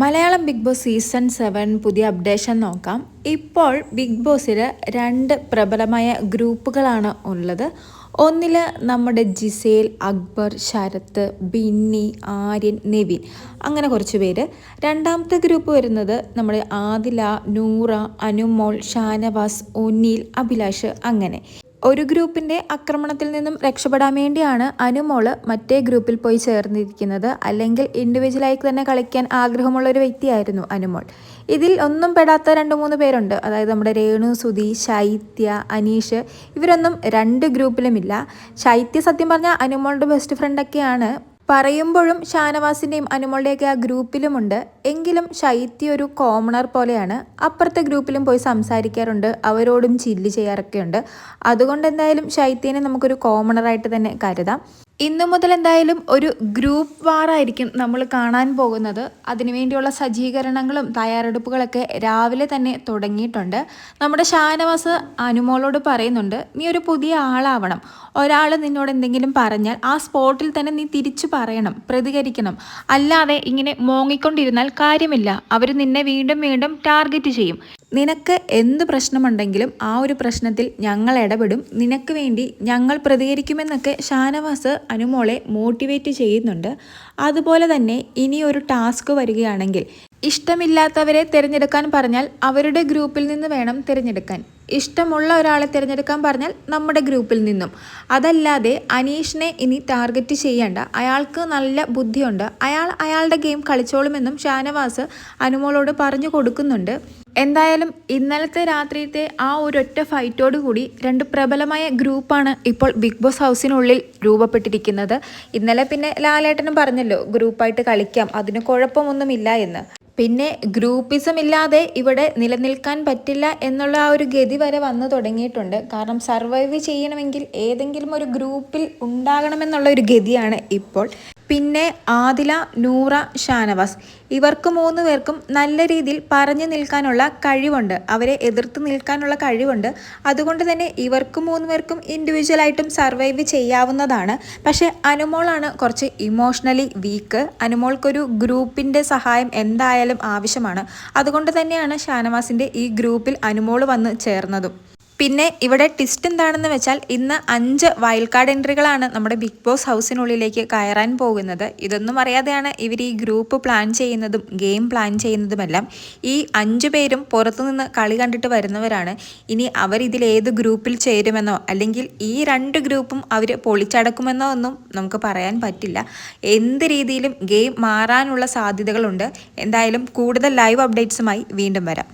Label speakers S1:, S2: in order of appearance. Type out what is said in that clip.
S1: Malayalam big boss season 7 പുതിയ updation നോക്കാം. ഇപ്പോൾ ബിഗ് ബോസിൽ 2 പ്രബലമായ ഗ്രൂപ്പുകളാണ് ഉള്ളത്. ഒന്നിൽ നമ്മുടെ ജിസേൽ, അക്ബർ, ശരത്ത്, ബിന്നി, ആര്യൻ, നെവിൻ, അങ്ങനെ കുറച്ച് പേര്. രണ്ടാമത്തെ ഗ്രൂപ്പ് വരുന്നത് നമ്മുടെ ആദില, നൂറ, അനുമോൾ, ഷാനവാസ്, ഒനീൽ, അഭിലാഷ്. അങ്ങനെ ഒരു ഗ്രൂപ്പിൻ്റെ ആക്രമണത്തിൽ നിന്നും രക്ഷപ്പെടാൻ വേണ്ടിയാണ് അനുമോള് മറ്റേ ഗ്രൂപ്പിൽ പോയി ചേർന്നിരിക്കുന്നത്. അല്ലെങ്കിൽ ഇൻഡിവിജ്വലായി തന്നെ കളിക്കാൻ ആഗ്രഹമുള്ള ഒരു വ്യക്തിയായിരുന്നു അനുമോൾ. ഇതിൽ ഒന്നും പെടാത്ത 2-3 പേരുണ്ട്. അതായത് നമ്മുടെ രേണു സുധി, ശൈത്യ, അനീഷ്. ഇവരൊന്നും 2 ഗ്രൂപ്പിലുമില്ല. ശൈത്യ സത്യം പറഞ്ഞാൽ അനുമോളുടെ ബെസ്റ്റ് ഫ്രണ്ടൊക്കെയാണ്. പറയുമ്പോഴും ഷാനവാസിൻ്റെയും അനുമോളുടെയൊക്കെ ആ ഗ്രൂപ്പിലുമുണ്ട്. എങ്കിലും ശൈത്യ ഒരു കോമണർ പോലെയാണ്. അപ്പുറത്തെ ഗ്രൂപ്പിലും പോയി സംസാരിക്കാറുണ്ട്, അവരോടും ചില്ല് ചെയ്യാറൊക്കെയുണ്ട്. അതുകൊണ്ട് എന്തായാലും ശൈത്യനെ നമുക്കൊരു കോമണറായിട്ട് തന്നെ കരുതാം. ഇന്നു മുതൽ എന്തായാലും ഒരു ഗ്രൂപ്പ് വാറായിരിക്കും നമ്മൾ കാണാൻ പോകുന്നത്. അതിനുവേണ്ടിയുള്ള സജ്ജീകരണങ്ങളും തയ്യാറെടുപ്പുകളൊക്കെ രാവിലെ തന്നെ തുടങ്ങിയിട്ടുണ്ട്. നമ്മുടെ ഷാനവാസ് അനുമോളോട് പറയുന്നുണ്ട്, നീ ഒരു പുതിയ ആളാവണം. ഒരാൾ നിന്നോട് എന്തെങ്കിലും പറഞ്ഞാൽ ആ സ്പോട്ടിൽ തന്നെ നീ തിരിച്ചു പറയണം, പ്രതികരിക്കണം. അല്ലാതെ ഇങ്ങനെ മോങ്ങിക്കൊണ്ടിരുന്നാൽ കാര്യമില്ല. അവർ നിന്നെ വീണ്ടും വീണ്ടും ടാർഗറ്റ് ചെയ്യും. നിനക്ക് എന്ത് പ്രശ്നമുണ്ടെങ്കിലും ആ ഒരു പ്രശ്നത്തിൽ ഞങ്ങൾ ഇടപെടും, നിനക്ക് വേണ്ടി ഞങ്ങൾ പ്രതികരിക്കുമെന്നൊക്കെ ഷാനവാസ് അനുമോളെ മോട്ടിവേറ്റ് ചെയ്യുന്നുണ്ട്. അതുപോലെ തന്നെ ഇനി ഒരു ടാസ്ക് വരികയാണെങ്കിൽ ഇഷ്ടമില്ലാത്തവരെ തിരഞ്ഞെടുക്കാൻ പറഞ്ഞാൽ അവരുടെ ഗ്രൂപ്പിൽ നിന്ന് വേണം തിരഞ്ഞെടുക്കാൻ. ഇഷ്ടമുള്ള ഒരാളെ തിരഞ്ഞെടുക്കാൻ പറഞ്ഞാൽ നമ്മുടെ ഗ്രൂപ്പിൽ നിന്നും. അതല്ലാതെ അനീഷിനെ ഇനി ടാർഗറ്റ് ചെയ്യേണ്ട, അയാൾക്ക് നല്ല ബുദ്ധിയുണ്ട്, അയാളുടെ ഗെയിം കളിച്ചോളുമെന്നും ഷാനവാസ് അനുമോളോട് പറഞ്ഞു കൊടുക്കുന്നുണ്ട്. എന്തായാലും ഇന്നലത്തെ രാത്രിയിലത്തെ ആ ഒരൊറ്റ ഫൈറ്റോട് കൂടി 2 പ്രബലമായ ഗ്രൂപ്പാണ് ഇപ്പോൾ ബിഗ് ബോസ് ഹൗസിനുള്ളിൽ രൂപപ്പെട്ടിരിക്കുന്നത്. ഇന്നലെ പിന്നെ ലാലേട്ടനും പറഞ്ഞല്ലോ ഗ്രൂപ്പായിട്ട് കളിക്കാം, അതിന് കുഴപ്പമൊന്നുമില്ല എന്ന്. പിന്നെ ഗ്രൂപ്പിസം ഇല്ലാതെ ഇവിടെ നിലനിൽക്കാൻ പറ്റില്ല എന്നുള്ള ആ ഒരു ഗതി വരെ വന്നു തുടങ്ങിയിട്ടുണ്ട്. കാരണം സർവൈവ് ചെയ്യണമെങ്കിൽ ഏതെങ്കിലും ഒരു ഗ്രൂപ്പിൽ ഉണ്ടാകണമെന്നുള്ള ഒരു ഗതിയാണ് ഇപ്പോൾ. പിന്നെ ആദില, നൂറ, ഷാനവാസ്, ഇവർക്ക് 3 പേർക്കും നല്ല രീതിയിൽ പറഞ്ഞു നിൽക്കാനുള്ള കഴിവുണ്ട്, അവരെ എതിർത്ത് നിൽക്കാനുള്ള കഴിവുണ്ട്. അതുകൊണ്ട് തന്നെ ഇവർക്ക് 3 പേർക്കും ഇൻഡിവിജ്വലായിട്ടും സർവൈവ് ചെയ്യാവുന്നതാണ്. പക്ഷേ അനുമോളാണ് കുറച്ച് ഇമോഷണലി വീക്ക്. അനുമോൾക്കൊരു ഗ്രൂപ്പിൻ്റെ സഹായം എന്തായാലും ആവശ്യമാണ്. അതുകൊണ്ട് തന്നെയാണ് ഷാനവാസിൻ്റെ ഈ ഗ്രൂപ്പിൽ അനുമോൾ വന്ന് ചേർന്നതും. പിന്നെ ഇവിടെ ട്വിസ്റ്റ് എന്താണെന്ന് വെച്ചാൽ ഇന്ന് 5 വൈൽഡ് കാർഡ് എൻട്രികളാണ് നമ്മുടെ ബിഗ് ബോസ് ഹൗസിനുള്ളിലേക്ക് കയറാൻ പോകുന്നത്. ഇതൊന്നും അറിയാതെയാണ് ഇവർ ഈ ഗ്രൂപ്പ് പ്ലാൻ ചെയ്യുന്നതും ഗെയിം പ്ലാൻ ചെയ്യുന്നതുമെല്ലാം. ഈ 5 പേരും പുറത്തുനിന്ന് കളി കണ്ടിട്ട് വരുന്നവരാണ്. ഇനി അവരിതിൽ ഏത് ഗ്രൂപ്പിൽ ചേരുമെന്നോ അല്ലെങ്കിൽ ഈ 2 ഗ്രൂപ്പും അവർ പൊളിച്ചടക്കുമെന്നോ ഒന്നും നമുക്ക് പറയാൻ പറ്റില്ല. എന്ത് രീതിയിലും ഗെയിം മാറാനുള്ള സാധ്യതകളുണ്ട്. എന്തായാലും കൂടുതൽ ലൈവ് അപ്ഡേറ്റ്സുമായി വീണ്ടും വരാം.